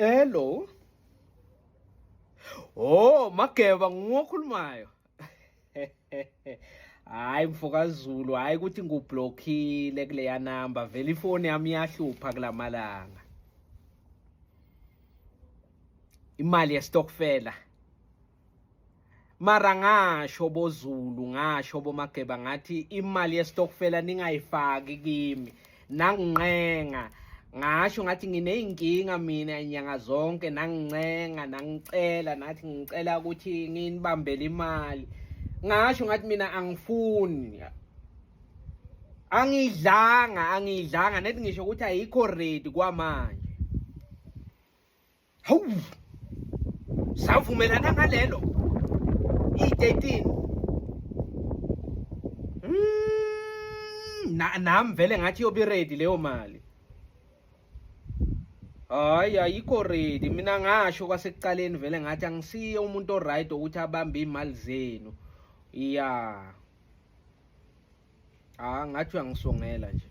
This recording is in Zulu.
Hello. Oh, Mageba ngokhulumayo. Hayi mfokazulu, hayi ukuthi ngublockile kuleya number, vele ifoni yami iyahlupha kulamalanga. Imali yestokfela. Mara ngasho boZulu, ngasho boMageba ngathi imali yestokfela ningayifaki kimi. Nangincenga. Ngasho ngathi ngineyinkinga mina inyanga zonke, nangincenga nangicela nathi ngicela ukuthi nginibambele imali. Ngasho ngathi mina angifuni. Angidlanga nethi ngisho ukuthi ayikho ready kwamanje. Hawu. Savumelana ngalelo. I13. Nami vele ngathi yobe ready leyo mali. Hayi ayikho ready, mina ngasho kwasekuqaleni vele ngathi angisiye umuntu oright ukuthi abambe imali zenu. Ngathi uyangisongela nje.